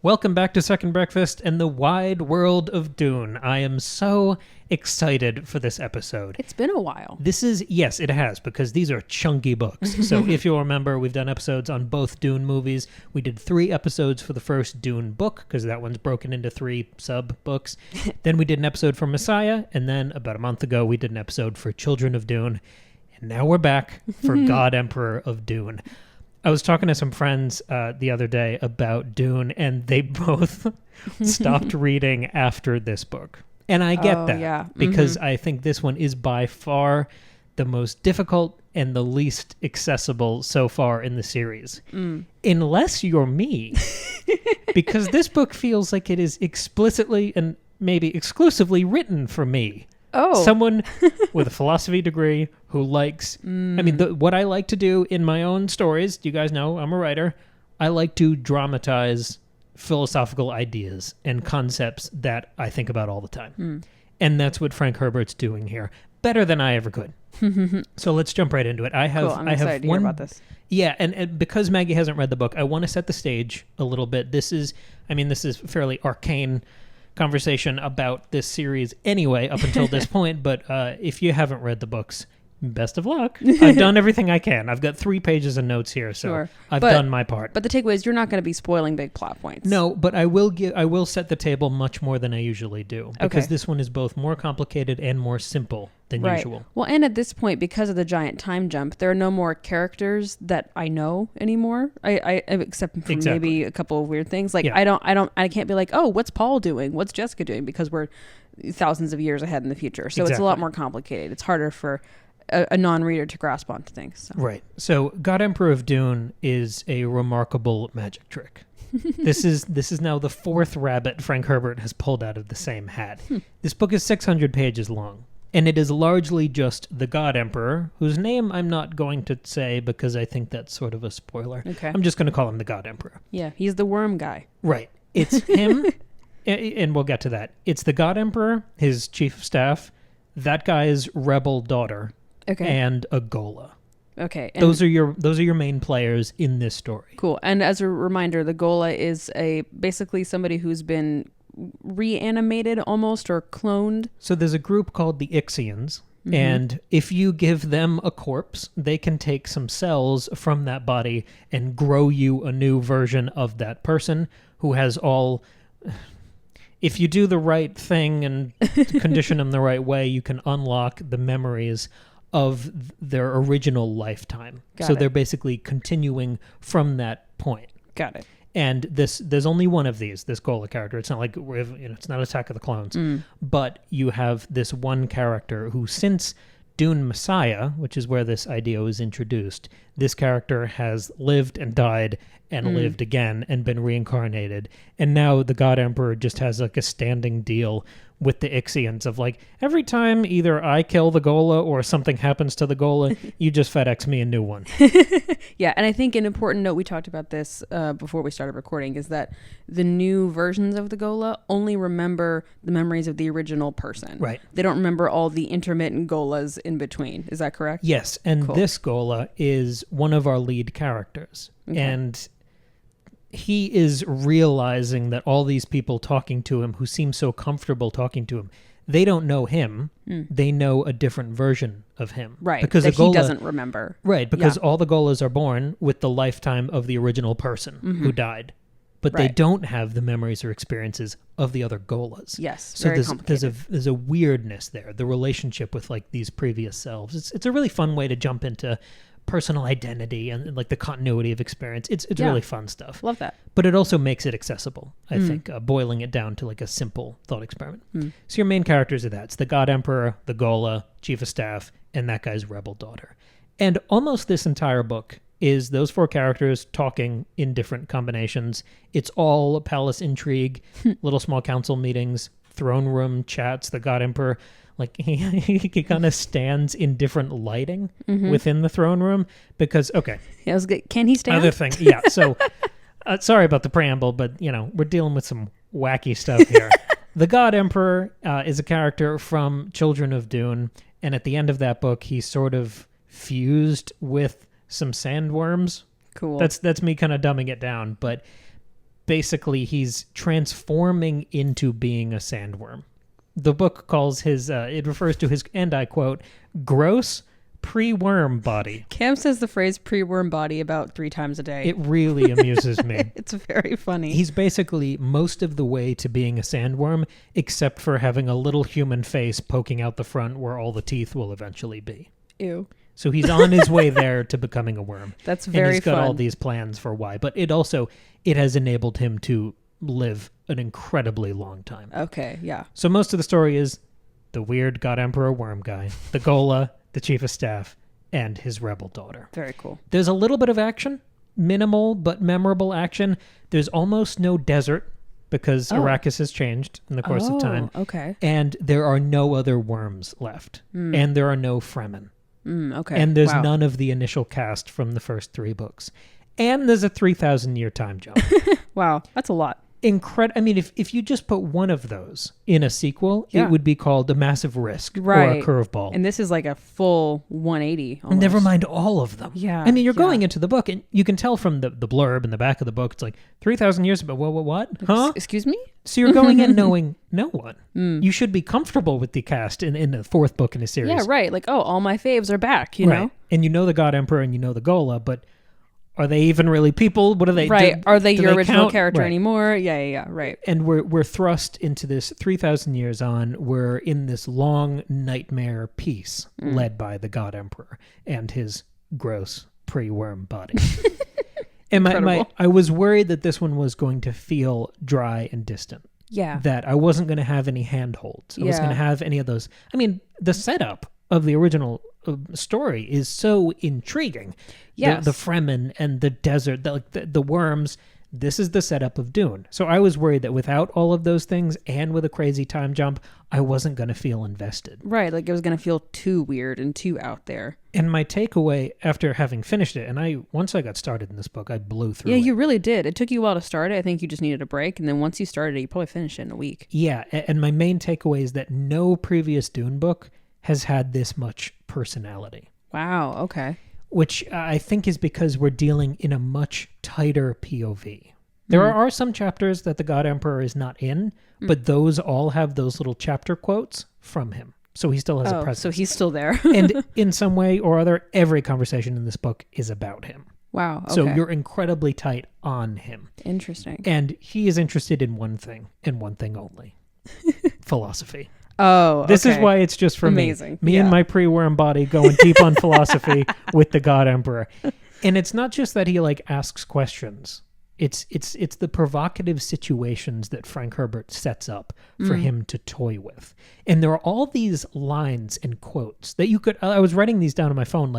Welcome back to Second Breakfast and the wide world of Dune. I am so excited for this episode. It's been a while. Yes, it has, because these are chunky books. So if you'll remember, we've done episodes on both Dune movies. We did 3 episodes for the first Dune book, because that one's broken into 3 sub-books. Then we did an episode for Messiah, and then about a month ago, we did an episode for Children of Dune. And now we're back for God Emperor of Dune. I was talking to some friends the other day about Dune, and they both stopped reading after this book. And I get that, yeah. because I think this one is by far the most difficult and the least accessible so far in the series. Unless you're me, because this book feels like it is explicitly and maybe exclusively written for me. Oh. Someone with a philosophy degree who likes... I mean, what I like to do in my own stories, you guys know I'm a writer, I like to dramatize philosophical ideas and concepts that I think about all the time. And that's what Frank Herbert's doing here. Better than I ever could. So let's jump right into it. Cool. I'm excited to hear about this. Yeah, and because Maggie hasn't read the book, I want to set the stage a little bit. This is fairly arcane conversation about this series anyway up until this point, but if you haven't read the books, best of luck. I've done everything I can. I've got 3 pages of notes here, so Sure. I've done my part. But the takeaway is you're not going to be spoiling big plot points. No, but I will set the table much more than I usually do, because this one is both more complicated and more simple than usual. Well, and at this point, because of the giant time jump, there are no more characters that I know anymore. I except for maybe a couple of weird things. Like I can't be like, oh, what's Paul doing? What's Jessica doing? Because we're thousands of years ahead in the future. So it's a lot more complicated. It's harder for a non-reader to grasp onto things. So. Right. So God Emperor of Dune is a remarkable magic trick. This is now the 4th rabbit Frank Herbert has pulled out of the same hat. This book is 600 pages long, and it is largely just the God Emperor, whose name I'm not going to say because I think that's sort of a spoiler. Okay. I'm just going to call him the God Emperor. Yeah, he's the worm guy. Right. It's him, and we'll get to that. It's the God Emperor, his chief of staff, that guy's rebel daughter, and a Ghola. Okay. And those are your main players in this story. Cool. And as a reminder, the Ghola is basically somebody who's been reanimated almost or cloned. So there's a group called the Ixians, and if you give them a corpse, they can take some cells from that body and grow you a new version of that person who has all... If you do the right thing and condition them the right way, you can unlock the memories of their original lifetime. So they're basically continuing from that point. Got it. And there's only one of these, this Ghola character. It's not like it's not Attack of the Clones, but you have this one character who, since Dune Messiah, which is where this idea was introduced, this character has lived and died and lived again and been reincarnated. And now the God Emperor just has like a standing deal with the Ixians of like, every time either I kill the Ghola or something happens to the Ghola, you just FedEx me a new one. Yeah, and I think an important note, we talked about this before we started recording, is that the new versions of the Ghola only remember the memories of the original person. Right. They don't remember all the intermittent Gholas in between. Is that correct? Yes, and this Ghola is one of our lead characters. Okay. And he is realizing that all these people talking to him who seem so comfortable talking to him, they don't know him. They know a different version of him. Right, because that he doesn't remember. Right, because all the Gholas are born with the lifetime of the original person who died. But they don't have the memories or experiences of the other Gholas. Yes, so very complicated. There's a weirdness there, the relationship with like these previous selves. It's a really fun way to jump into personal identity and like the continuity of experience. It's really fun stuff. Love that. But it also makes it accessible, I think, boiling it down to like a simple thought experiment. So your main characters are that. It's the God Emperor, the Ghola, Chief of Staff, and that guy's rebel daughter. And almost this entire book is those 4 characters talking in different combinations. It's all palace intrigue, little small council meetings, throne room chats. The God Emperor... Like he kind of stands in different lighting within the throne room because, okay. Yeah, was good. Can he stand? Other thing, yeah. So sorry about the preamble, but, we're dealing with some wacky stuff here. The God Emperor is a character from Children of Dune, and at the end of that book, he's sort of fused with some sandworms. Cool. That's me kind of dumbing it down, but basically he's transforming into being a sandworm. The book calls it refers to his, and I quote, gross pre-worm body. Cam says the phrase pre-worm body about 3 times a day. It really amuses me. It's very funny. He's basically most of the way to being a sandworm, except for having a little human face poking out the front where all the teeth will eventually be. Ew. So he's on his way there to becoming a worm. That's very fun. And he's got all these plans for why. But it has enabled him to live an incredibly long time. Okay, yeah. So most of the story is the weird God Emperor worm guy, the Ghola, the chief of staff, and his rebel daughter. Very cool. There's a little bit of action, minimal but memorable action. There's almost no desert because Arrakis has changed in the course of time. Okay. And there are no other worms left. And there are no Fremen. Okay. And there's none of the initial cast from the first 3 books. And there's a 3,000-year time jump. Wow, that's a lot. I mean, if you just put one of those in a sequel, it would be called a massive risk or a curveball. And this is like a full 180 almost. Never mind all of them. Yeah. I mean, you're going into the book, and you can tell from the blurb in the back of the book, it's like 3,000 years, but what? Huh? Excuse me? So you're going in knowing no one. You should be comfortable with the cast in the 4th book in a series. Yeah, right. Like, all my faves are back, you know? And you know the God Emperor and you know the Ghola, but are they even really people? What are they? Right. Are they your original count? character anymore? Yeah. Right. And we're thrust into this 3,000 years on. We're in this long nightmare piece led by the God Emperor and his gross pre-worm body. And I was worried that this one was going to feel dry and distant. Yeah. That I wasn't going to have any handholds. I wasn't going to have any of those. I mean, the setup of the original story is so intriguing. Yes. The Fremen and the desert, the worms. This is the setup of Dune. So I was worried that without all of those things and with a crazy time jump, I wasn't going to feel invested. Right, like it was going to feel too weird and too out there. And my takeaway after having finished it, and once I got started in this book, I blew through it. Yeah, you really did. It took you a while to start it. I think you just needed a break. And then once you started it, you probably finished it in a week. Yeah, and my main takeaway is that no previous Dune book has had this much personality. Wow, okay. Which I think is because we're dealing in a much tighter POV. There are some chapters that the God Emperor is not in, but those all have those little chapter quotes from him. So he still has a presence. So he's still there. And in some way or other, every conversation in this book is about him. Wow, okay. So you're incredibly tight on him. Interesting. And he is interested in one thing, and one thing only. Philosophy. Oh, This is why it's just for Amazing. Me and my pre-worm body going deep on philosophy with the God Emperor. And it's not just that he asks questions. It's the provocative situations that Frank Herbert sets up for him to toy with. And there are all these lines and quotes that you could, I was writing these down on my phone,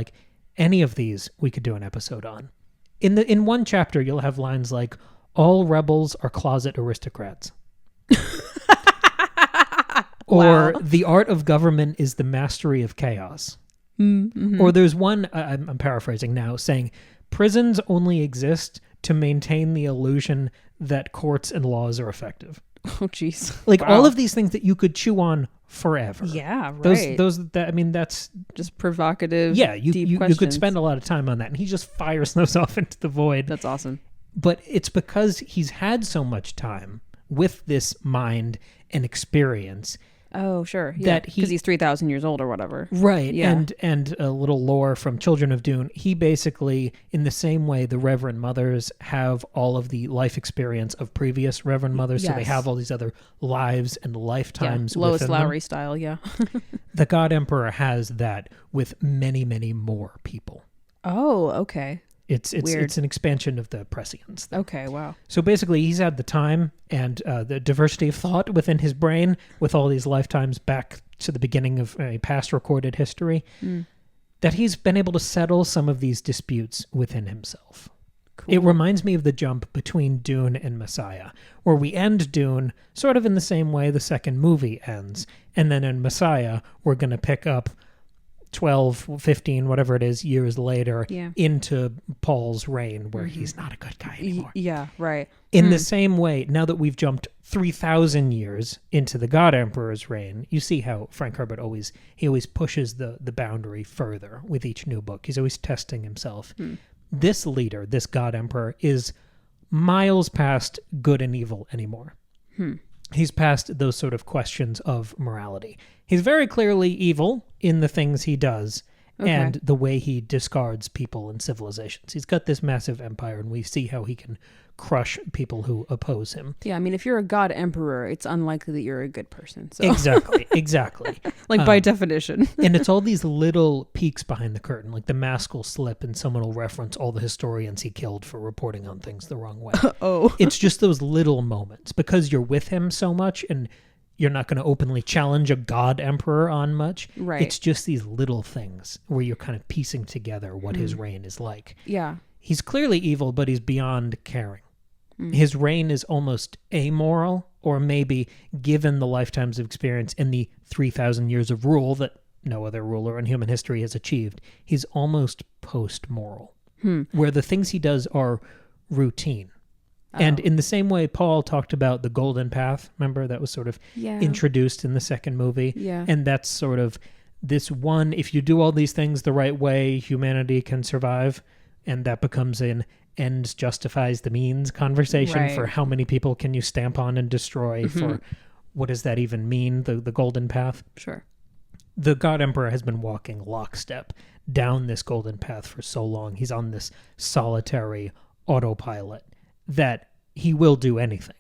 any of these we could do an episode on. In one chapter, you'll have lines like, all rebels are closet aristocrats. Or the art of government is the mastery of chaos. Mm-hmm. Or there's one, I'm paraphrasing now, saying prisons only exist to maintain the illusion that courts and laws are effective. Oh, jeez. All of these things that you could chew on forever. Yeah, right. That's just provocative. Yeah, deep you questions. could spend a lot of time on that, and he just fires those off into the void. That's awesome. But it's because he's had so much time with this mind and experience. Oh, sure. Yeah, because he's 3,000 years old or whatever. Right. Yeah. And a little lore from Children of Dune. He basically, in the same way the Reverend Mothers have all of the life experience of previous Reverend Mothers, so they have all these other lives and lifetimes Lois within Lowry them. style, yeah. The God Emperor has that with many, many more people. Oh, okay. It's an expansion of the prescience thing. Okay, wow. So basically, he's had the time and the diversity of thought within his brain with all these lifetimes back to the beginning of a past recorded history that he's been able to settle some of these disputes within himself. Cool. It reminds me of the jump between Dune and Messiah, where we end Dune sort of in the same way the second movie ends. And then in Messiah, we're going to pick up 12, 15, whatever it is, years later into Paul's reign where he's not a good guy anymore. Yeah, right. In the same way, now that we've jumped 3,000 years into the God Emperor's reign, you see how Frank Herbert always pushes the boundary further with each new book. He's always testing himself. This leader, this God Emperor, is miles past good and evil anymore. He's past those sort of questions of morality. He's very clearly evil in the things he does and the way he discards people and civilizations. He's got this massive empire, and we see how he can crush people who oppose him. Yeah, I mean, if you're a god emperor, it's unlikely that you're a good person. So. Exactly. Like by definition. And it's all these little peeks behind the curtain. Like the mask will slip and someone will reference all the historians he killed for reporting on things the wrong way. It's just those little moments. Because you're with him so much and you're not going to openly challenge a god emperor on much. Right. It's just these little things where you're kind of piecing together what his reign is like. Yeah. He's clearly evil, but he's beyond caring. His reign is almost amoral, or maybe given the lifetimes of experience and the 3,000 years of rule that no other ruler in human history has achieved, he's almost post-moral, where the things he does are routine. And in the same way Paul talked about the golden path, remember that was sort of introduced in the second movie? Yeah. And that's sort of this one, if you do all these things the right way, humanity can survive. And that becomes an ends justifies the means conversation for how many people can you stamp on and destroy for what does that even mean, the golden path? Sure. The God Emperor has been walking lockstep down this golden path for so long. He's on this solitary autopilot that he will do anything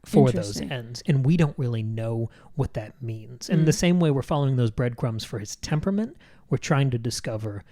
for those ends. And we don't really know what that means. And the same way we're following those breadcrumbs for his temperament, we're trying to discover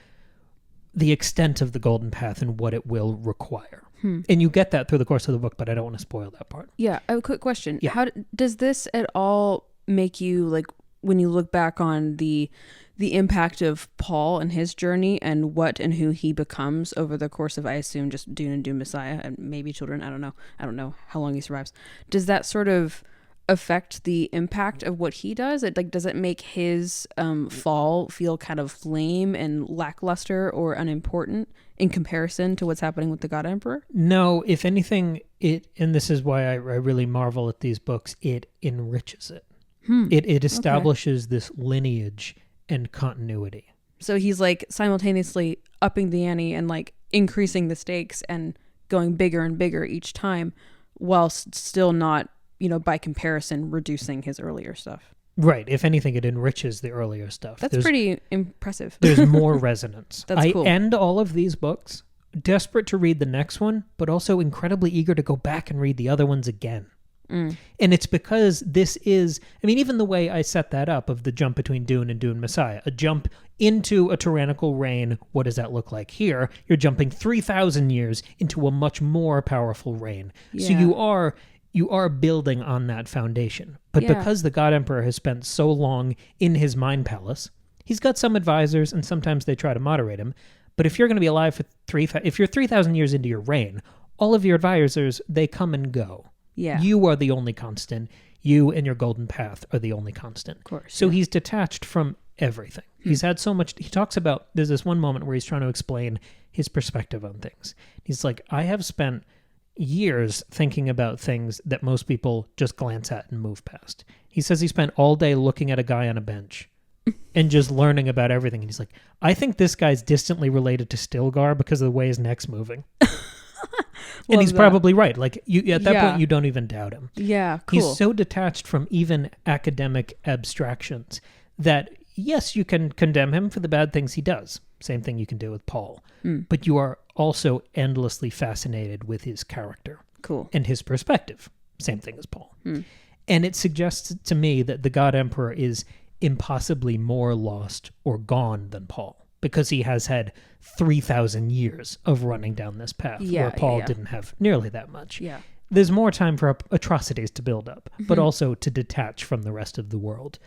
the extent of the golden path and what it will require. And you get that through the course of the book, but I don't want to spoil that part. Yeah. A quick question. Yeah. How does this at all make you, like, when you look back on the impact of Paul and his journey and what and who he becomes over the course of, I assume, just Dune and Dune Messiah and maybe children. I don't know how long he survives. Does that sort of affect the impact of what he does? Does it make his fall feel kind of lame and lackluster or unimportant in comparison to what's happening with the God Emperor? No, if anything, and this is why I really marvel at these books, it enriches it. It establishes this lineage and continuity. So he's like simultaneously upping the ante and like increasing the stakes and going bigger and bigger each time, while still not, by comparison, reducing his earlier stuff. Right. If anything, it enriches the earlier stuff. That's pretty impressive. There's more resonance. That's cool. I end all of these books desperate to read the next one, but also incredibly eager to go back and read the other ones again. And it's because this is, even the way I set that up of the jump between Dune and Dune Messiah, a jump into a tyrannical reign, what does that look like here? You're jumping 3,000 years into a much more powerful reign. Yeah. So you are building on that foundation. But because the God Emperor has spent so long in his mind palace, he's got some advisors and sometimes they try to moderate him. But if you're going to be alive for if you're 3,000 years into your reign, all of your advisors, they come and go. Yeah. You are the only constant. You and your golden path are the only constant. Of course. So he's detached from everything. He's had so much. He talks about, there's this one moment where he's trying to explain his perspective on things. He's like, I have spent years thinking about things that most people just glance at and move past. He says he spent all day looking at a guy on a bench and just learning about everything. And he's like, I think this guy's distantly related to Stilgar because of the way his neck's moving. And he's probably right. Like at that point, you don't even doubt him. Yeah, cool. He's so detached from even academic abstractions that, yes, you can condemn him for the bad things he does. Same thing you can do with Paul. But you are also endlessly fascinated with his character. Cool. And his perspective. Same thing as Paul. And it suggests to me that the God Emperor is impossibly more lost or gone than Paul, because he has had 3,000 years of running down this path, where Paul didn't have nearly that much. Yeah. There's more time for atrocities to build up, but also to detach from the rest of the world.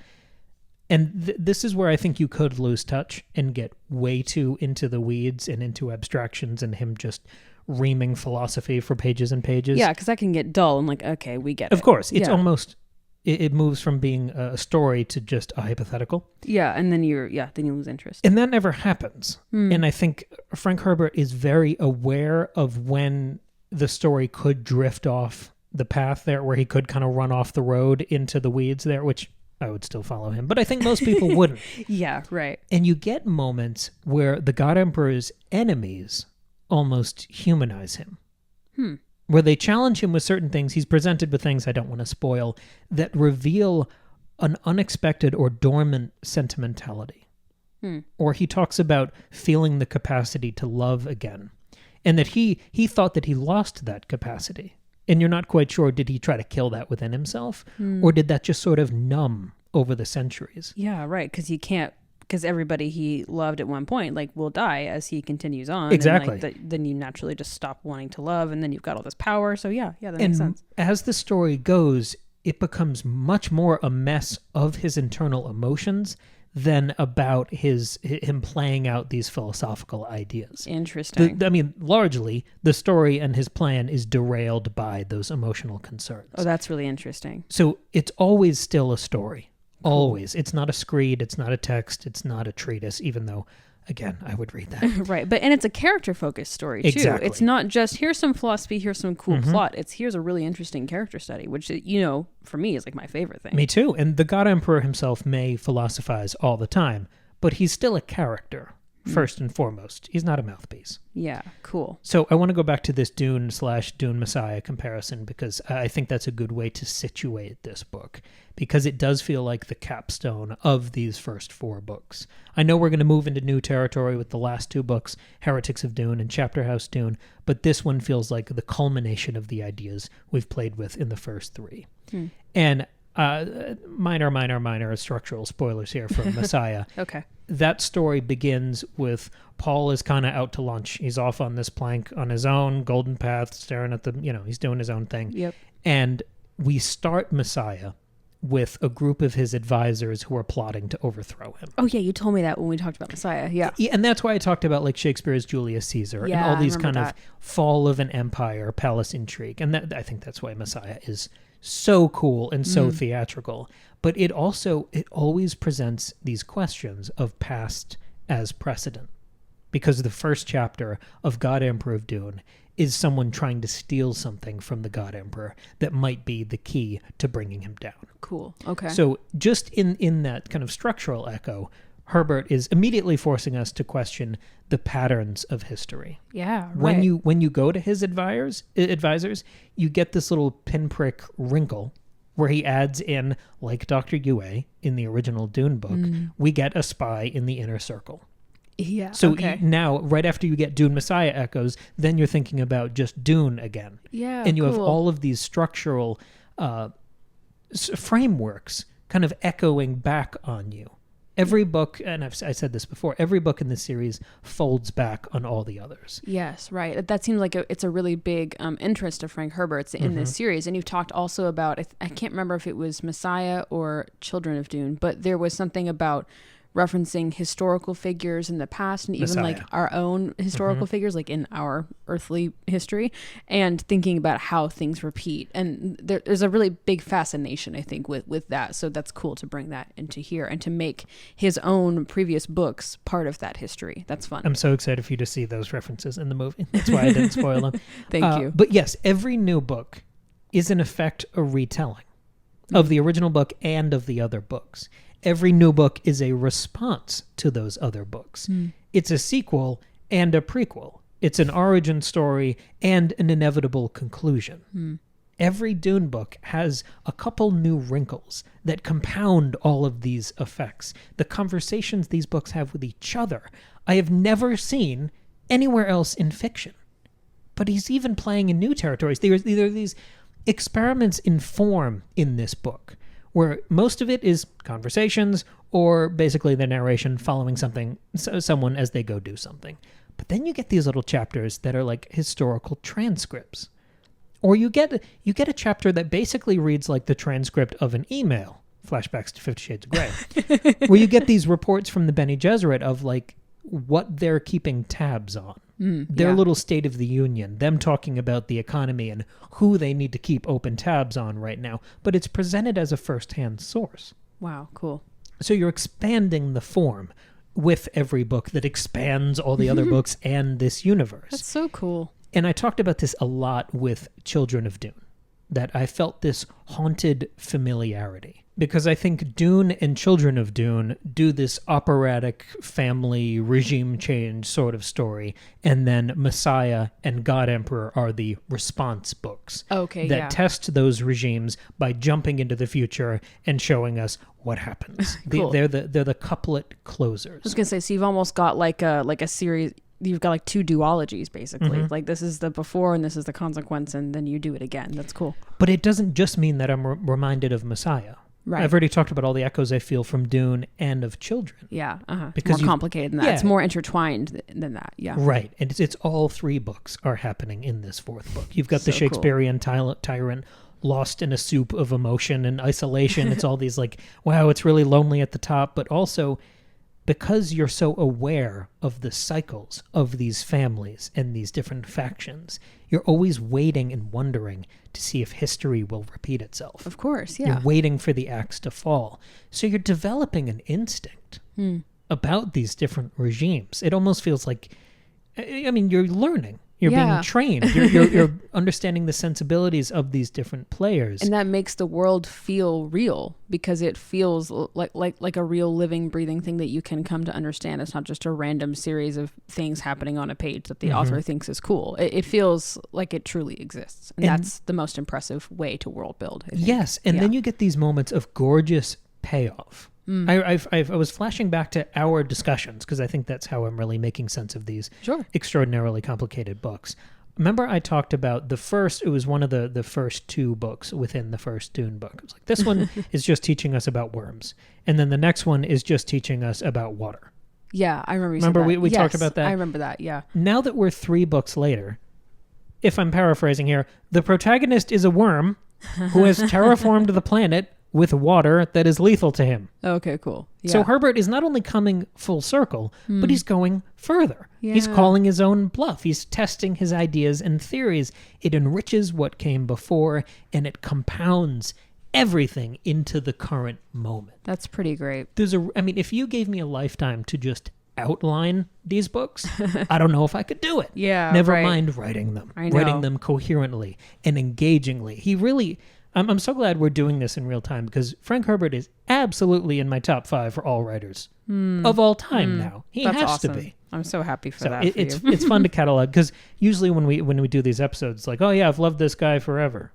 And this is where I think you could lose touch and get way too into the weeds and into abstractions and him just reaming philosophy for pages and pages. Yeah, because that can get dull and like, okay, we get it. Of course. It's almost... It moves from being a story to just a hypothetical. Yeah, and then you lose interest. And that never happens. And I think Frank Herbert is very aware of when the story could drift off the path there, where he could kind of run off the road into the weeds there, which I would still follow him. But I think most people wouldn't. Yeah, right. And you get moments where the God Emperor's enemies almost humanize him. where they challenge him with certain things. He's presented with things I don't want to spoil that reveal an unexpected or dormant sentimentality. Or he talks about feeling the capacity to love again, and that he thought that he lost that capacity. And you're not quite sure, did he try to kill that within himself? Or did that just sort of numb over the centuries? Yeah, right. Because everybody he loved at one point, like, will die as he continues on. Exactly. And, like, then you naturally just stop wanting to love, and then you've got all this power. So that makes sense. As the story goes, it becomes much more a mess of his internal emotions than about him playing out these philosophical ideas. Interesting. Largely, the story and his plan is derailed by those emotional concerns. Oh, that's really interesting. So it's always still a story. Cool. Always. It's not a screed, it's not a text, it's not a treatise, even though, again, I would read that. Right. And it's a character-focused story, too. Exactly. It's not just, here's some philosophy, here's some cool plot. It's, here's a really interesting character study, which, for me is like my favorite thing. Me too. And the God Emperor himself may philosophize all the time, but he's still a character, first and foremost. He's not a mouthpiece. Yeah, cool. So I want to go back to this Dune/Dune Messiah comparison, because I think that's a good way to situate this book, because it does feel like the capstone of these first 4 books. I know we're going to move into new territory with the last 2 books, Heretics of Dune and Chapter House Dune, but this one feels like the culmination of the ideas we've played with in the first 3. And minor structural spoilers here from Messiah. Okay. That story begins with Paul is kind of out to lunch. He's off on this plank on his own, golden path, staring at he's doing his own thing. Yep. And we start Messiah with a group of his advisors who are plotting to overthrow him. Oh, yeah, you told me that when we talked about Messiah, yeah. And that's why I talked about like Shakespeare's Julius Caesar and all these kind of fall of an empire, palace intrigue. And I think that's why Messiah is so cool and so theatrical. But it always presents these questions of past as precedent. Because the first chapter of God Emperor of Dune is someone trying to steal something from the God Emperor that might be the key to bringing him down. Cool. Okay. So just in that kind of structural echo, Herbert is immediately forcing us to question the patterns of history. Yeah, right. When you go to his advisors, you get this little pinprick wrinkle where he adds in, like Dr. Yue in the original Dune book, we get a spy in the inner circle. Yeah. So now, right after you get Dune Messiah echoes, then you're thinking about just Dune again. Yeah. And you have all of these structural frameworks kind of echoing back on you. Every book, and I said this before, every book in this series folds back on all the others. Yes, right. That seems like it's a really big interest of Frank Herbert's in this series. And you've talked also about, I can't remember if it was Messiah or Children of Dune, but there was something about referencing historical figures in the past and even Messiah. like our own historical figures, like in our earthly history, and thinking about how things repeat. And there's a really big fascination, I think, with that. So that's cool to bring that into here and to make his own previous books part of that history. That's fun. I'm so excited for you to see those references in the movie. That's why I didn't spoil them. Thank you. But yes, every new book is in effect a retelling of the original book and of the other books. Every new book is a response to those other books. It's a sequel and a prequel. It's an origin story and an inevitable conclusion. Every Dune book has a couple new wrinkles that compound all of these effects. The conversations these books have with each other, I have never seen anywhere else in fiction. But he's even playing in new territories. There are these experiments in form in this book, where most of it is conversations or basically the narration following someone as they go do something. But then you get these little chapters that are like historical transcripts. Or you get a chapter that basically reads like the transcript of an email, flashbacks to 50 Shades of Grey, where you get these reports from the Bene Gesserit of like what they're keeping tabs on. Their little State of the Union, them talking about the economy and who they need to keep open tabs on right now. But it's presented as a first-hand source. Wow, cool. So you're expanding the form with every book that expands all the other books and this universe. That's so cool. And I talked about this a lot with Children of Dune, that I felt this haunted familiarity. Because I think Dune and Children of Dune do this operatic family regime change sort of story, and then Messiah and God Emperor are the response books that test those regimes by jumping into the future and showing us what happens. Cool. They're the couplet closers. I was gonna say, so you've almost got like a series. You've got like two duologies, basically. Mm-hmm. Like this is the before and this is the consequence, and then you do it again. That's cool. But it doesn't just mean that I'm reminded of Messiah. Right. I've already talked about all the echoes I feel from Dune and of Children. Yeah. Because more complicated than that. It's more intertwined than that. Yeah. Right. And it's all three books are happening in this fourth book. You've got the Shakespearean tyrant lost in a soup of emotion and isolation. It's all these like, wow, it's really lonely at the top, but also because you're so aware of the cycles of these families and these different factions, you're always waiting and wondering to see if history will repeat itself. Of course, yeah. You're waiting for the axe to fall. So you're developing an instinct about these different regimes. It almost feels like, I mean, you're learning. You're being trained. You're understanding the sensibilities of these different players. And that makes the world feel real because it feels like a real living, breathing thing that you can come to understand. It's not just a random series of things happening on a page that the author thinks is cool. It feels like it truly exists. And that's the most impressive way to world build, I think. Yes. And then you get these moments of gorgeous payoff. I was flashing back to our discussions because I think that's how I'm really making sense of these extraordinarily complicated books. Remember I talked about it was one of the first two books within the first Dune book. It was like, this one is just teaching us about worms. And then the next one is just teaching us about water. Yeah, I remember you Remember said that. we talked about that? I remember that, yeah. Now that we're 3 books later, if I'm paraphrasing here, the protagonist is a worm who has terraformed the planet with water that is lethal to him. Okay, cool. Yeah. So Herbert is not only coming full circle, but he's going further. Yeah. He's calling his own bluff. He's testing his ideas and theories. It enriches what came before, and it compounds everything into the current moment. That's pretty great. If you gave me a lifetime to just outline these books, I don't know if I could do it. Yeah, Never mind writing them. I know. Writing them coherently and engagingly. He really... I'm so glad we're doing this in real time because Frank Herbert is absolutely in my top 5 for all writers of all time now. That's has awesome. To be. I'm so happy for that. It's fun to catalog because usually when we do these episodes, it's like, oh yeah, I've loved this guy forever.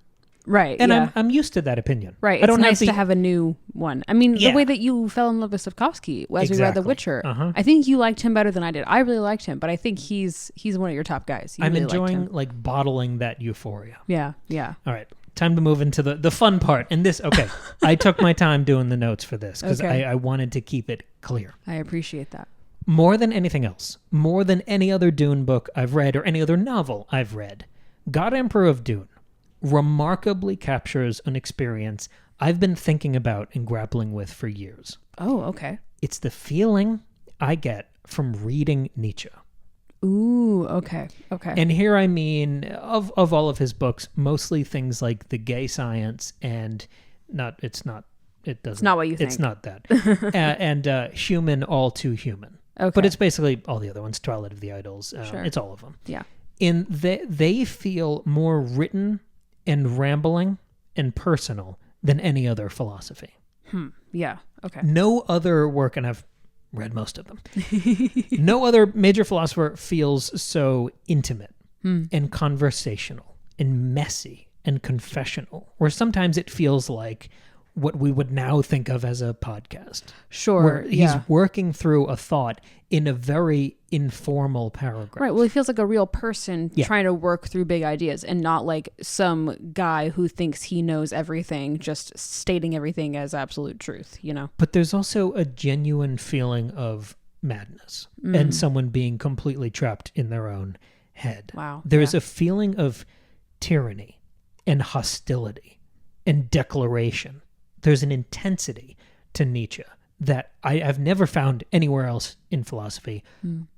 Right. And I'm used to that opinion. Right. It's nice to have a new one. I mean, the way that you fell in love with Sapkowski as we read The Witcher, I think you liked him better than I did. I really liked him, but I think he's one of your top guys. I'm really enjoying like bottling that euphoria. Yeah. Yeah. All right. Time to move into the fun part. And this, I took my time doing the notes for this because I wanted to keep it clear. I appreciate that. More than anything else, more than any other Dune book I've read or any other novel I've read, God Emperor of Dune remarkably captures an experience I've been thinking about and grappling with for years. Oh, okay. It's the feeling I get from reading Nietzsche. Ooh, okay. And here I mean, of all of his books, mostly things like the gay science and it's not what you think. It's not that. and Human, All Too Human. Okay. But it's basically all the other ones, Twilight of the Idols. Sure. It's all of them. Yeah. And they feel more written and rambling and personal than any other philosophy. Yeah. Okay. No other work, and I've read most of them. No other major philosopher feels so intimate and conversational and messy and confessional, or sometimes it feels like what we would now think of as a podcast. Sure. Where he's working through a thought in a very informal paragraph. Right. Well, he feels like a real person trying to work through big ideas and not like some guy who thinks he knows everything, just stating everything as absolute truth, you know? But there's also a genuine feeling of madness and someone being completely trapped in their own head. Wow. There's a feeling of tyranny and hostility and declaration. There's an intensity to Nietzsche that I've never found anywhere else in philosophy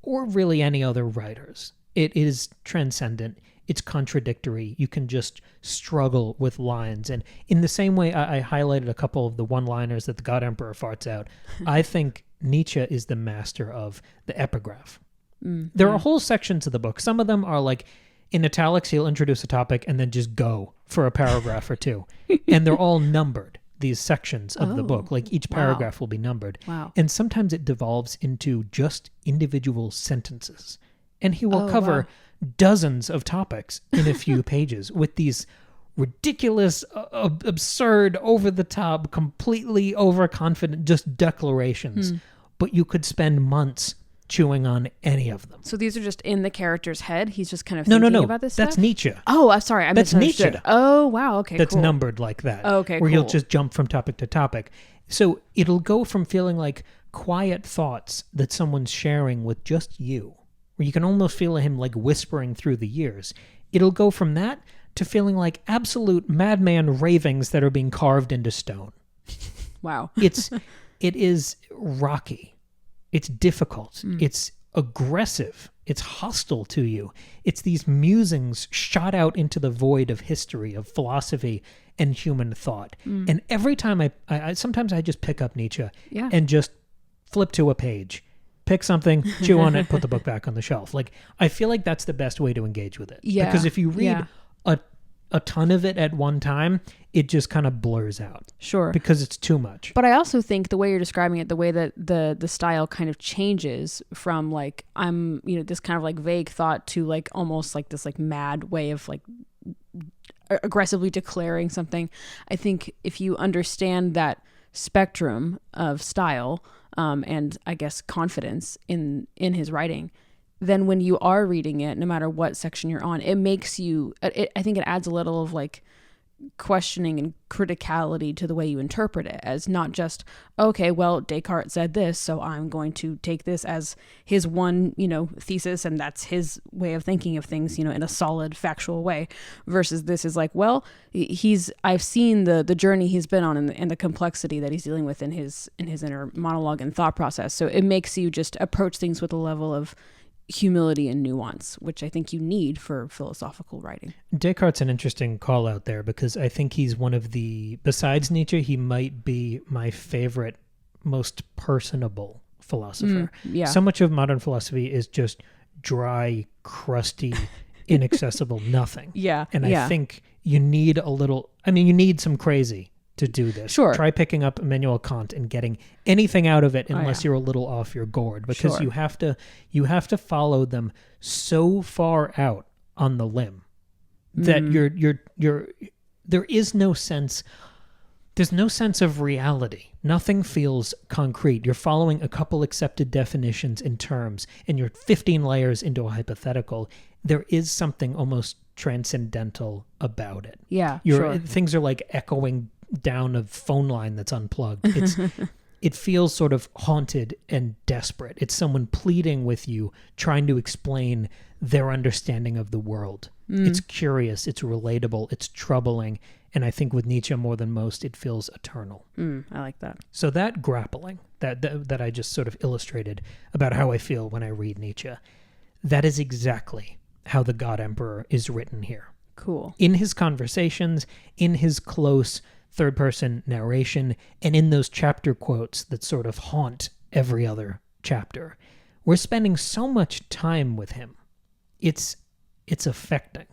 or really any other writers. It is transcendent. It's contradictory. You can just struggle with lines. And in the same way I highlighted a couple of the one-liners that the God Emperor farts out, I think Nietzsche is the master of the epigraph. There are whole sections of the book. Some of them are like, in italics, he'll introduce a topic and then just go for a paragraph or two. And they're all numbered, these sections of the book. Like each paragraph will be numbered. Wow. And sometimes it devolves into just individual sentences. And he will cover dozens of topics in a few pages with these ridiculous, absurd, over-the-top, completely overconfident, just declarations. But you could spend months chewing on any of them. So these are just in the character's head? He's just kind of thinking about this That's stuff? Nietzsche. Oh, I'm sorry. That's misunderstood. Nietzsche. Oh, wow. Okay, That's cool. numbered like that. Okay, where cool. you'll just jump from topic to topic. So it'll go from feeling like quiet thoughts that someone's sharing with just you, where you can almost feel him like whispering through the years. It'll go from that to feeling like absolute madman ravings that are being carved into stone. Wow. It is rocky. It's difficult. It's aggressive. It's hostile to you. It's these musings shot out into the void of history, of philosophy, and human thought. And every time I sometimes I just pick up Nietzsche and just flip to a page, pick something, chew on it, put the book back on the shelf. Like, I feel like that's the best way to engage with it. Yeah. Because if you read a ton of it at one time, it just kind of blurs out. Sure. Because it's too much. But I also think the way you're describing it, the way that the style kind of changes from like, I'm, this kind of like vague thought to like almost like this like mad way of like aggressively declaring something. I think if you understand that spectrum of style and I guess confidence in his writing, then when you are reading it, no matter what section you're on, it makes you, I think it adds a little of like questioning and criticality to the way you interpret it, as not just, okay, well, Descartes said this, so I'm going to take this as his one, thesis, and that's his way of thinking of things, in a solid factual way, versus this is like, well, I've seen the journey he's been on and the complexity that he's dealing with in his inner monologue and thought process. So it makes you just approach things with a level of humility and nuance, which I think you need for philosophical writing. Descartes' an interesting call out there, because I think he's one of besides Nietzsche, he might be my favorite, most personable philosopher. So much of modern philosophy is just dry, crusty, inaccessible nothing. And I think you need you need some crazy to do this. Sure. Try picking up Immanuel Kant and getting anything out of it unless you're a little off your gourd, because you have to follow them so far out on the limb that there's no sense of reality. Nothing feels concrete. You're following a couple accepted definitions and terms, and you're 15 layers into a hypothetical. There is something almost transcendental about it. Things are like echoing down a phone line that's unplugged. It feels sort of haunted and desperate. It's someone pleading with you, trying to explain their understanding of the world. It's curious, it's relatable, it's troubling, and I think with Nietzsche more than most, it feels eternal. I like that. So that grappling that I just sort of illustrated about how I feel when I read Nietzsche, that is exactly how the God Emperor is written here. Cool. In his conversations, in his close third-person narration, and in those chapter quotes that sort of haunt every other chapter. We're spending so much time with him. It's affecting.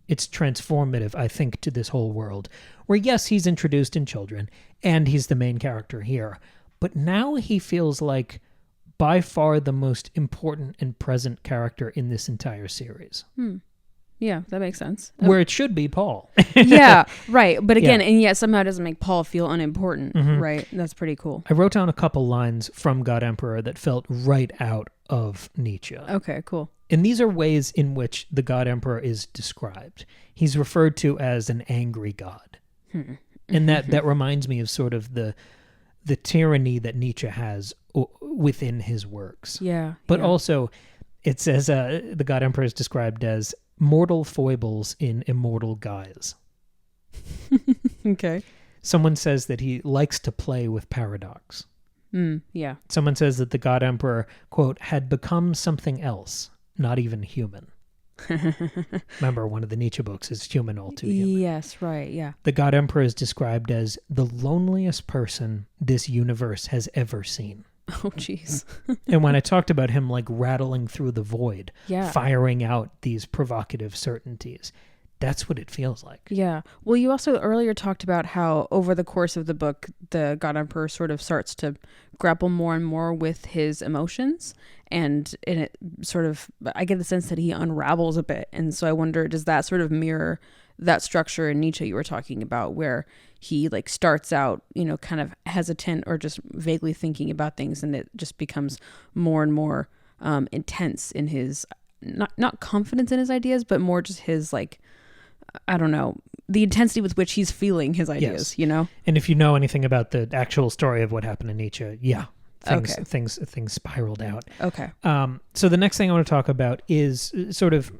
It's transformative, I think, to this whole world, where, yes, he's introduced in Children, and he's the main character here, but now he feels like by far the most important and present character in this entire series. Yeah, that makes sense. Where it should be Paul. Yeah, right. But again, and yet somehow it doesn't make Paul feel unimportant, right? That's pretty cool. I wrote down a couple lines from God Emperor that felt right out of Nietzsche. Okay, cool. And these are ways in which the God Emperor is described. He's referred to as an angry god. And that reminds me of sort of the tyranny that Nietzsche has within his works. Yeah. But also, it says the God Emperor is described as mortal foibles in immortal guise. Okay. Someone says that he likes to play with paradox. Yeah. Someone says that the God Emperor, quote, had become something else, not even human. Remember, one of the Nietzsche books is Human All Too Human. Yes, right, yeah. The God Emperor is described as the loneliest person this universe has ever seen. Oh, jeez. And when I talked about him like rattling through the void, firing out these provocative certainties, That's what it feels like. Yeah. Well, you also earlier talked about how over the course of the book, the God Emperor sort of starts to grapple more and more with his emotions. And it sort of, I get the sense that he unravels a bit. And so I wonder, does that sort of mirror that structure in Nietzsche you were talking about, where he like starts out, kind of hesitant or just vaguely thinking about things, and it just becomes more and more intense in his, not confidence in his ideas, but more just his like, I don't know, the intensity with which he's feeling his ideas, And if you know anything about the actual story of what happened to Nietzsche, things spiraled out. Okay. So the next thing I want to talk about is sort of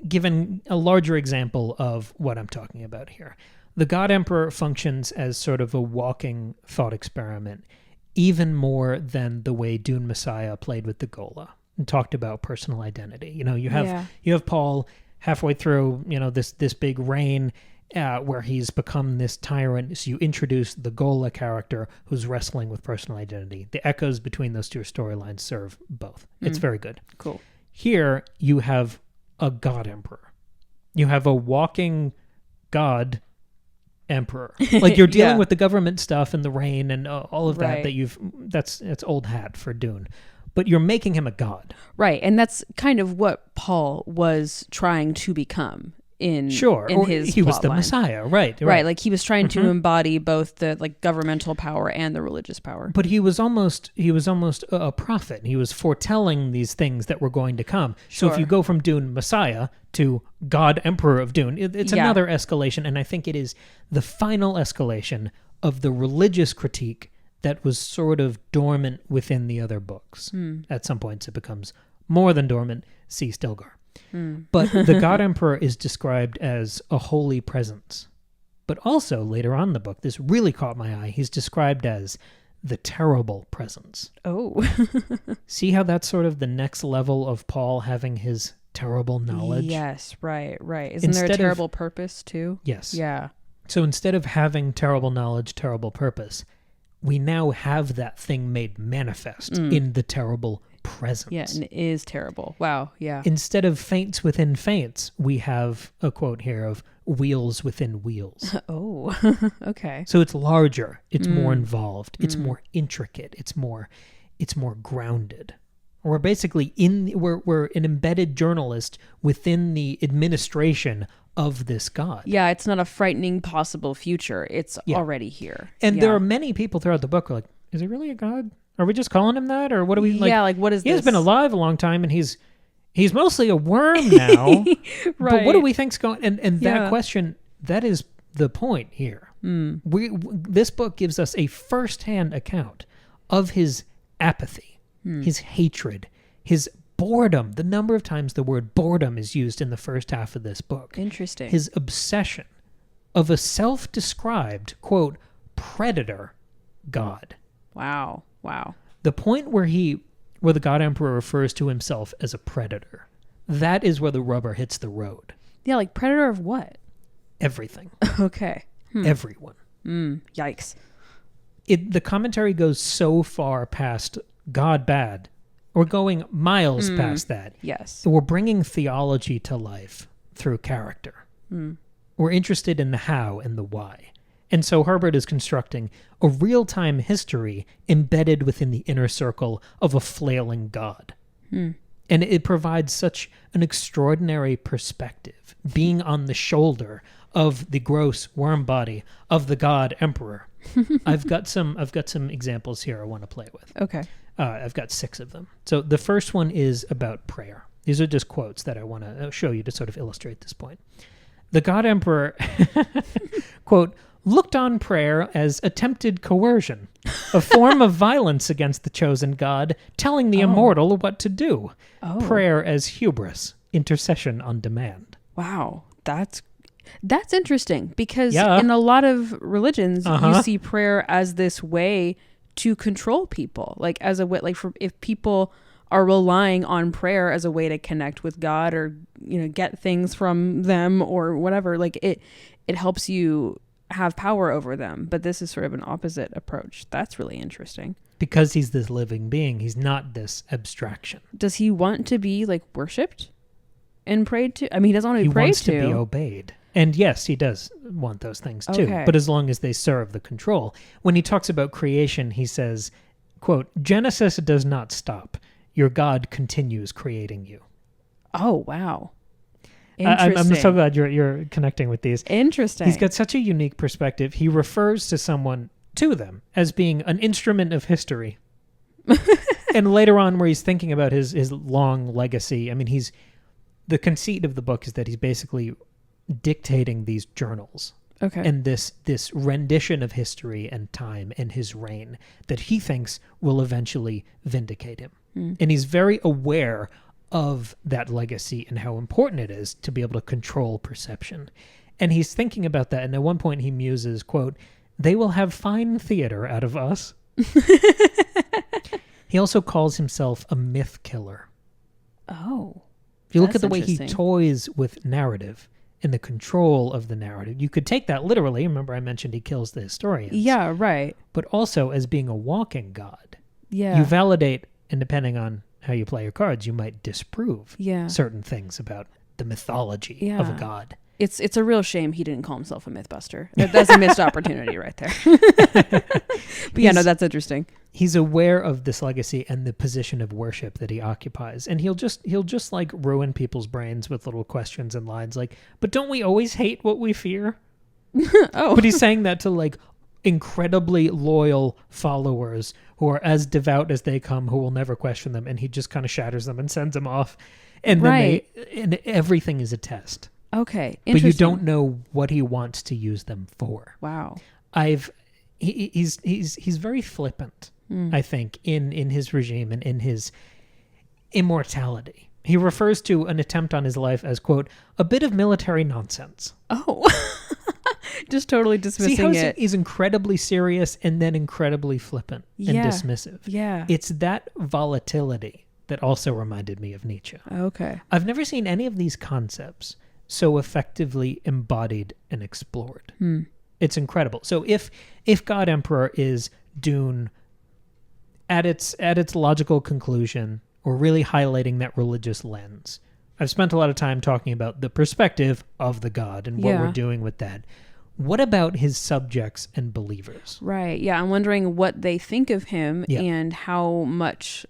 given a larger example of what I'm talking about here. The God Emperor functions as sort of a walking thought experiment, even more than the way Dune Messiah played with the Ghola and talked about personal identity. You have Paul halfway through, this big reign where he's become this tyrant. So you introduce the Ghola character who's wrestling with personal identity. The echoes between those two storylines serve both. It's very good. Cool. Here you have a God Emperor. You have a walking God Emperor. Like you're dealing with the government stuff and the reign and all of that that's old hat for Dune. But you're making him a god. Right. And that's kind of what Paul was trying to become in his he was the Messiah, right. Like he was trying to embody both the like governmental power and the religious power. But he was almost a prophet. He was foretelling these things that were going to come. So if you go from Dune Messiah to God Emperor of Dune, it's another escalation, and I think it is the final escalation of the religious critique that was sort of dormant within the other books. At some points it becomes more than dormant. See Stilgar. But the God Emperor is described as a holy presence. But also, later on in the book, this really caught my eye, he's described as the terrible presence. Oh. See how that's sort of the next level of Paul having his terrible knowledge? Yes, right. Isn't there a terrible purpose, too? Yes. Yeah. So instead of having terrible knowledge, terrible purpose, we now have that thing made manifest in the terrible presence. Yeah, and it is terrible. Wow, yeah. Instead of faints within faints, we have a quote here of wheels within wheels. Oh, okay. So it's larger, it's more involved, it's more intricate, it's more grounded. We're basically we're an embedded journalist within the administration of this god. Yeah, it's not a frightening possible future. It's already here. And there are many people throughout the book who are like, is he really a god? Are we just calling him that? Or what do we like? Yeah, like what is he this? He's been alive a long time and he's mostly a worm now. Right. But what do we think's going and that question, that is the point here. This book gives us a first-hand account of his apathy, his hatred, his boredom. The number of times the word boredom is used in the first half of this book. Interesting. His obsession of a self-described, quote, predator god. Wow. The point where the God Emperor refers to himself as a predator, that is where the rubber hits the road. Yeah, like predator of what? Everything. Okay. Everyone. Yikes. The commentary goes so far past God bad. We're going miles past that. Yes. We're bringing theology to life through character. We're interested in the how and the why. And so Herbert is constructing a real-time history embedded within the inner circle of a flailing god. And it provides such an extraordinary perspective, being on the shoulder of the gross worm body of the God Emperor. I've got some examples here I want to play with. Okay. I've got 6 of them. So the first one is about prayer. These are just quotes that I want to show you to sort of illustrate this point. The God Emperor, quote, looked on prayer as attempted coercion, a form of violence against the chosen God, telling the immortal what to do. Prayer as hubris, intercession on demand. Wow, that's interesting because in a lot of religions, you see prayer as this way to control people, like as a way, like if people are relying on prayer as a way to connect with God or get things from them or whatever, like it helps you have power over them. But this is sort of an opposite approach. That's really interesting. Because he's this living being, he's not this abstraction. Does he want to be like worshipped and prayed to? I mean, he doesn't want to be prayed to. He wants to be obeyed. And yes, he does want those things too, but as long as they serve the control. When he talks about creation, he says, quote, Genesis does not stop. Your God continues creating you. Oh, wow. I'm so glad you're connecting with these. Interesting. He's got such a unique perspective. He refers to them as being an instrument of history. And later on, where he's thinking about his long legacy, I mean, the conceit of the book is that he's basically dictating these journals. Okay. And this rendition of history and time and his reign that he thinks will eventually vindicate him. And he's very aware of that legacy and how important it is to be able to control perception. And he's thinking about that, and at one point he muses, quote, they will have fine theater out of us. He also calls himself a myth killer. Oh. If you look at the way he toys with narrative and the control of the narrative, you could take that literally. Remember I mentioned he kills the historians. Yeah, right. But also as being a walking god. Yeah. You validate, and depending on how you play your cards, you might disprove certain things about the mythology of a god. It's a real shame he didn't call himself a mythbuster. That's a missed opportunity right there. But that's interesting. He's aware of this legacy and the position of worship that he occupies, and he'll just like ruin people's brains with little questions and lines like, "But don't we always hate what we fear?" Oh, but he's saying that to like incredibly loyal followers who are as devout as they come, who will never question them, and he just kind of shatters them and sends them off, and then and everything is a test. Okay, but you don't know what he wants to use them for. Wow. He's very flippant, I think, in his regime and in his immortality. He refers to an attempt on his life as, quote, a bit of military nonsense. Oh. Just totally dismissing it. He's incredibly serious and then incredibly flippant and dismissive. Yeah. It's that volatility that also reminded me of Nietzsche. Okay. I've never seen any of these concepts so effectively embodied and explored. It's incredible. So if God Emperor is Dune at its logical conclusion, or really highlighting that religious lens, I've spent a lot of time talking about the perspective of the god and what we're doing with that. What about his subjects and believers? Right. Yeah, I'm wondering what they think of him and how much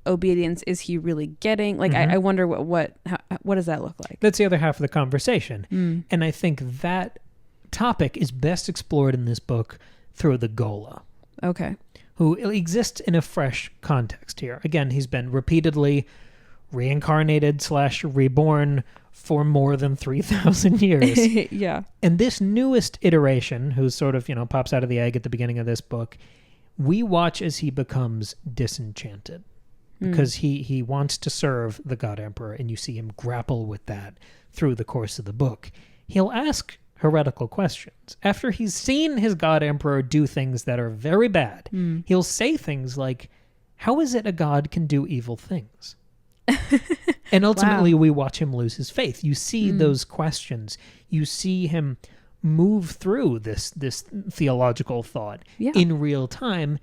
obedience is he really getting? Like, I wonder what does that look like? That's the other half of the conversation. And I think that topic is best explored in this book through the Ghola. Okay. Who exists in a fresh context here. Again, he's been repeatedly reincarnated / reborn for more than 3,000 years. Yeah. And this newest iteration, who sort of, pops out of the egg at the beginning of this book, we watch as he becomes disenchanted. Because he wants to serve the God Emperor, and you see him grapple with that through the course of the book. He'll ask heretical questions. After he's seen his God Emperor do things that are very bad, he'll say things like, how is it a god can do evil things? And ultimately, we watch him lose his faith. You see those questions. You see him move through this theological thought in real time,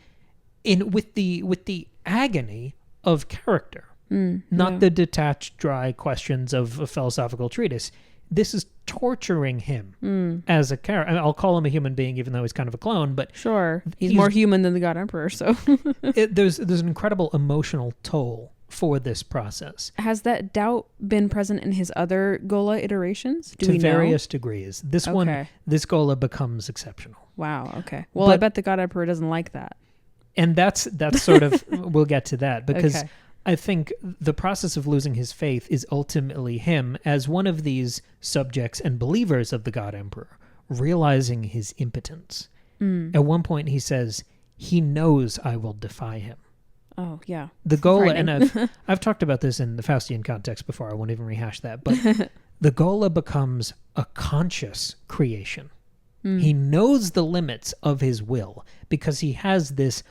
with the agony of character, not the detached, dry questions of a philosophical treatise. This is torturing him as a character. I mean, I'll call him a human being, even though he's kind of a clone. But sure, he's more human than the God Emperor. So there's an incredible emotional toll for this process. Has that doubt been present in his other Ghola iterations? To various degrees. This Ghola becomes exceptional. Wow. Okay. Well, I bet the God Emperor doesn't like that. And that's sort of, we'll get to that, because I think the process of losing his faith is ultimately him as one of these subjects and believers of the God Emperor, realizing his impotence. At one point he says, he knows I will defy him. Oh, yeah. The Ghola, and I've talked about this in the Faustian context before, I won't even rehash that, but the Ghola becomes a conscious creation. He knows the limits of his will because he has this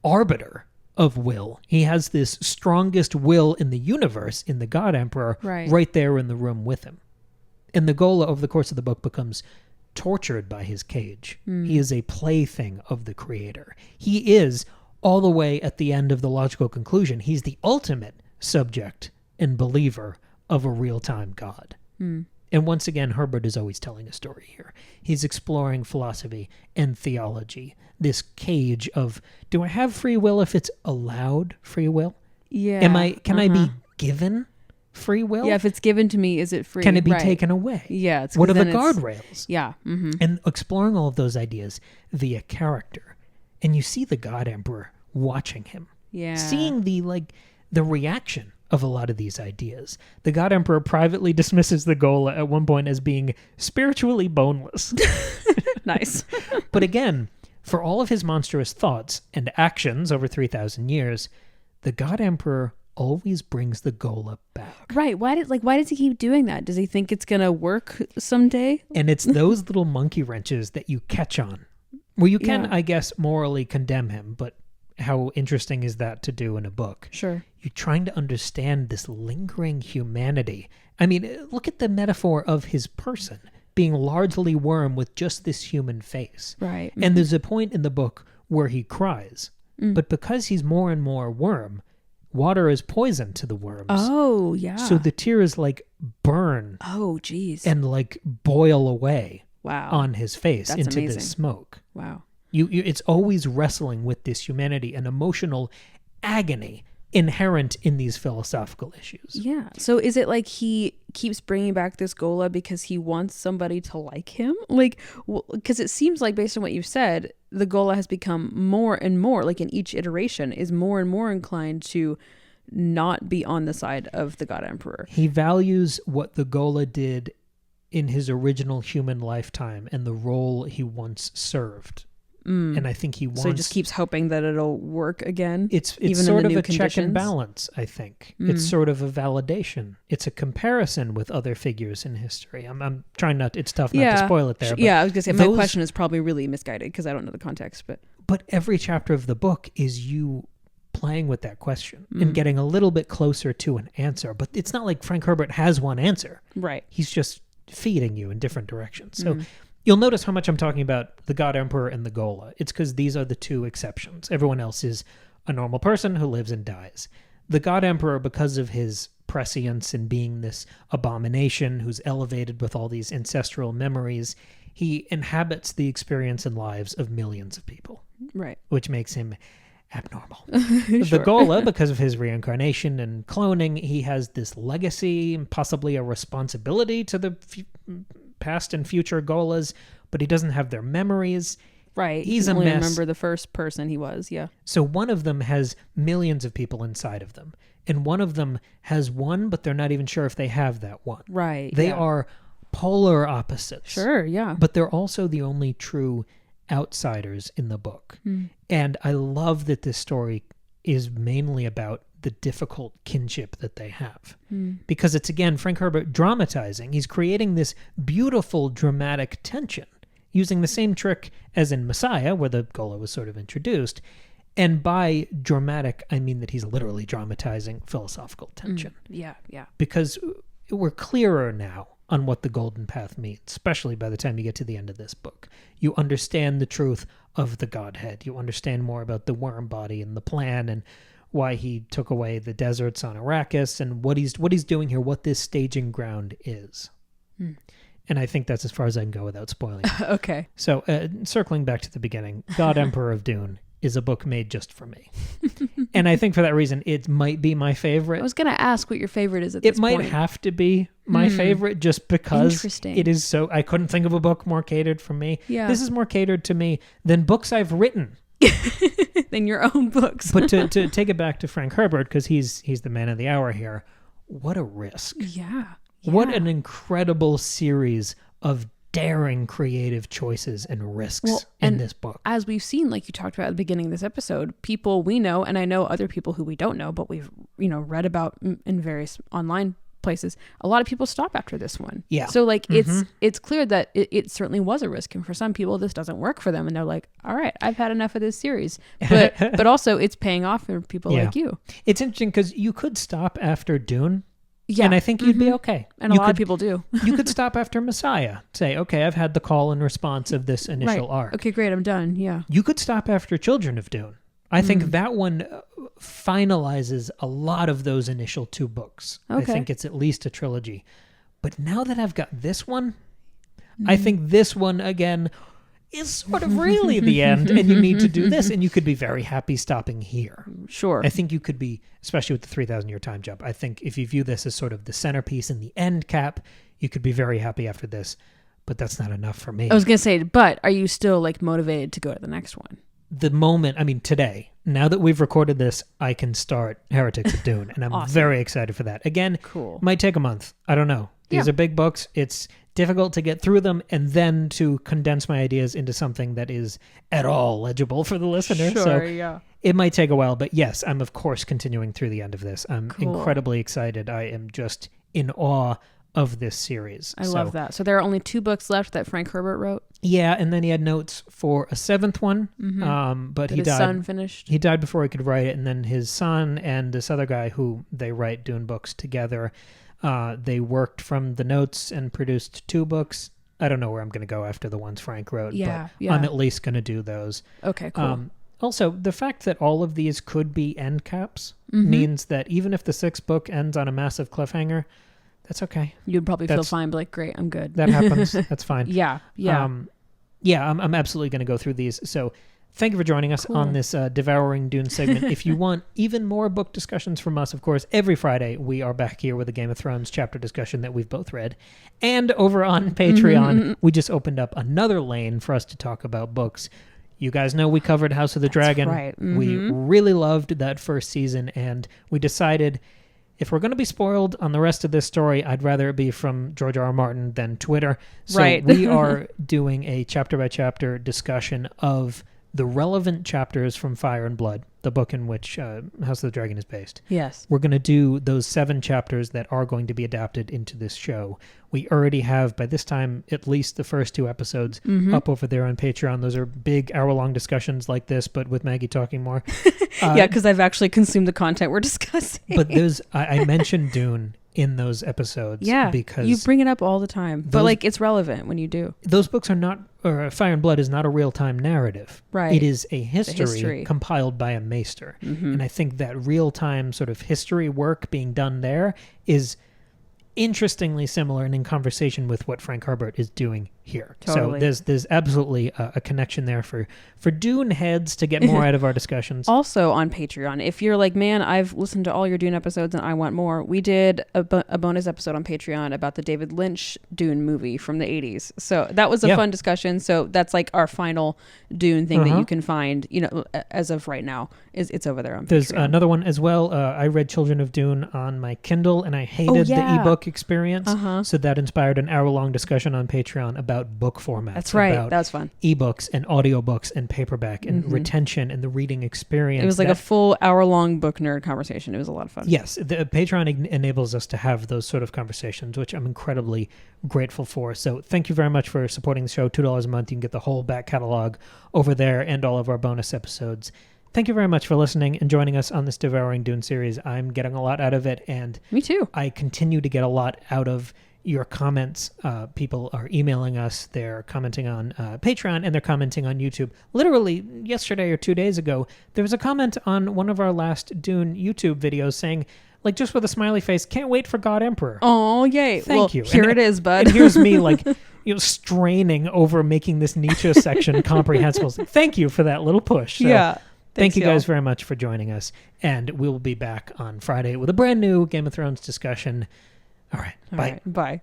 arbiter of will. He has this strongest will in the universe, in the God Emperor, right there in the room with him. And the Ghola, over the course of the book, becomes tortured by his cage. He is a plaything of the creator. He is, all the way at the end of the logical conclusion, he's the ultimate subject and believer of a real-time God. And once again, Herbert is always telling a story here. He's exploring philosophy and theology, this cage of, do I have free will if it's allowed free will? Yeah. Can I be given free will? Yeah, if it's given to me, is it free? Can it be taken away? Yeah. What are the guardrails? Yeah. Mm-hmm. And exploring all of those ideas via character. And you see the God Emperor watching him. Yeah. Seeing the reaction of a lot of these ideas. The God Emperor privately dismisses the Ghola at one point as being spiritually boneless. Nice. But again, for all of his monstrous thoughts and actions over 3,000 years, the God Emperor always brings the Ghola back. Right. Why does he keep doing that? Does he think it's going to work someday? And it's those little monkey wrenches that you catch on. Well, you can, I guess, morally condemn him, but how interesting is that to do in a book? Sure. You're trying to understand this lingering humanity. I mean, look at the metaphor of his person being largely worm with just this human face. Right. And there's a point in the book where he cries. But because he's more and more worm, water is poison to the worms. Oh, yeah. So the tears burn. Oh, geez. And boil away. Wow. On his face. That's into amazing. the smoke. Wow. It's always wrestling with this humanity and emotional agony inherent in these philosophical issues. Yeah. So is it like he keeps bringing back this Ghola because he wants somebody to like him? Because it seems like, based on what you've said, the Ghola has become more and more, in each iteration, is more and more inclined to not be on the side of the God Emperor. He values what the Ghola did in his original human lifetime and the role he once served. And I think he wants... So he just keeps hoping that it'll work again? It's even sort in the of new a check and conditions? balance, I think. It's sort of a validation. It's a comparison with other figures in history. I'm trying not... It's tough not to spoil it there. Yeah, I was going to say, my question is probably really misguided because I don't know the context. But every chapter of the book is you playing with that question and getting a little bit closer to an answer. But it's not like Frank Herbert has one answer. Right. He's just feeding you in different directions. So... You'll notice how much I'm talking about the God Emperor and the Ghola. It's because these are the two exceptions. Everyone else is a normal person who lives and dies. The God Emperor, because of his prescience and being this abomination who's elevated with all these ancestral memories, he inhabits the experience and lives of millions of people. Right. Which makes him abnormal. Sure. The Ghola, because of his reincarnation and cloning, he has this legacy and possibly a responsibility to the past and future Gholas, but he doesn't have their memories. Right. He's he can a only mess. remember the first person he was, yeah. So one of them has millions of people inside of them, and one of them has one, but they're not even sure if they have that one. Right. They are polar opposites. Sure, yeah. But they're also the only true outsiders in the book. And I love that this story is mainly about the difficult kinship that they have. Because it's, again, Frank Herbert dramatizing. He's creating this beautiful dramatic tension using the same trick as in Messiah, where the Ghola was sort of introduced. And by dramatic, I mean that he's literally dramatizing philosophical tension. Yeah. Because we're clearer now on what the golden path means, especially by the time you get to the end of this book. You understand the truth of the Godhead. You understand more about the worm body and the plan and why he took away the deserts on Arrakis and what he's doing here, what this staging ground is. And I think that's as far as I can go without spoiling it. Okay. So circling back to the beginning, God Emperor of Dune is a book made just for me. And I think for that reason, it might be my favorite. I was going to ask what your favorite is at this point. It might have to be my favorite just because it is so... I couldn't think of a book more catered for me. Yeah. This is more catered to me than books I've written. Than your own books. But to take it back to Frank Herbert, because he's the man of the hour here, what a risk. Yeah. What an incredible series of daring creative choices and risks in this book. As we've seen, like you talked about at the beginning of this episode, people we know, and I know other people who we don't know, but we've read about in various online places, a lot of people stop after this one. Yeah. So it's clear that it certainly was a risk, and for some people this doesn't work for them, and they're like, all right, I've had enough of this series. But also it's paying off for people like you. It's interesting because you could stop after Dune. Yeah. And I think you'd be okay. And a lot of people do. You could stop after Messiah. Say, okay, I've had the call and response of this initial arc. Okay, great, I'm done. Yeah. You could stop after Children of Dune. I think that one finalizes a lot of those initial 2 books. Okay. I think it's at least a trilogy. But now that I've got this one, I think this one, again, is sort of really the end, and you need to do this, and you could be very happy stopping here. Sure. I think you could be, especially with the 3,000-year time jump, I think if you view this as sort of the centerpiece and the end cap, you could be very happy after this, but that's not enough for me. I was going to say, but are you still like motivated to go to the next one? The moment, today, now that we've recorded this, I can start Heretics of Dune, and I'm Awesome. very excited for that. Again, Cool. Might take a month. I don't know. These are big books. It's difficult to get through them and then to condense my ideas into something that is at all legible for the listener. Sure, so yeah. it might take a while, but yes, I'm of course continuing through the end of this. I'm Cool. incredibly excited. I am just in awe of this series. I love that. So there are only 2 books left that Frank Herbert wrote? Yeah, and then he had notes for a 7th one, but he his died. son finished? He died before he could write it, and then his son and this other guy who they write Dune books together, they worked from the notes and produced 2 books. I don't know where I'm going to go after the ones Frank wrote, but I'm at least going to do those. Okay, cool. Also, the fact that all of these could be end caps means that even if the 6th book ends on a massive cliffhanger, that's okay. You'd probably feel fine, but like, great, I'm good. That happens. That's fine. Yeah. I'm absolutely going to go through these. So thank you for joining us on this Devouring Dune segment. If you want even more book discussions from us, of course, every Friday we are back here with a Game of Thrones chapter discussion that we've both read. And over on Patreon, we just opened up another lane for us to talk about books. You guys know we covered House of the Dragon. Right. We really loved that first season, and we decided if we're going to be spoiled on the rest of this story, I'd rather it be from George R. R. Martin than Twitter. So we are doing a chapter-by-chapter discussion of the relevant chapters from Fire and Blood, the book in which House of the Dragon is based. Yes. We're going to do those 7 chapters that are going to be adapted into this show. We already have, by this time, at least the first 2 episodes up over there on Patreon. Those are big hour-long discussions like this, but with Maggie talking more. Yeah, because I've actually consumed the content we're discussing. But I mentioned Dune in those episodes. Yeah, because you bring it up all the time. But like, it's relevant when you do. Those books are not, or Fire and Blood is not a real-time narrative. Right. It is a history compiled by a maester. And I think that real-time sort of history work being done there is interestingly similar and in conversation with what Frank Herbert is doing here. Totally. So there's absolutely a connection there for Dune heads to get more out of our discussions. Also on Patreon, if you're like, man, I've listened to all your Dune episodes and I want more, we did a bonus episode on Patreon about the David Lynch Dune movie from the 80s. So that was a fun discussion. So that's like our final Dune thing that you can find, as of right now. It's over there on Patreon. There's another one as well. I read Children of Dune on my Kindle and I hated the ebook experience. So that inspired an hour-long discussion on Patreon about book formats. That's right. That was fun. Ebooks and audiobooks and paperback and retention and the reading experience. It was like a full hour-long book nerd conversation. It was a lot of fun. Yes. The Patreon enables us to have those sort of conversations, which I'm incredibly grateful for. So thank you very much for supporting the show. $2 a month. You can get the whole back catalog over there and all of our bonus episodes. Thank you very much for listening and joining us on this Devouring Dune series. I'm getting a lot out of it, and me too. I continue to get a lot out of your comments. People are emailing us. They're commenting on Patreon, and they're commenting on YouTube. Literally, yesterday or 2 days ago, there was a comment on one of our last Dune YouTube videos saying, like, just with a smiley face, can't wait for God Emperor. Oh, yay. Thank you. Here it is, bud. And here's me, like, straining over making this Nietzsche section comprehensible. Thank you for that little push. So, yeah. Thank you guys very much for joining us, and we'll be back on Friday with a brand new Game of Thrones discussion. All right. Bye. Bye.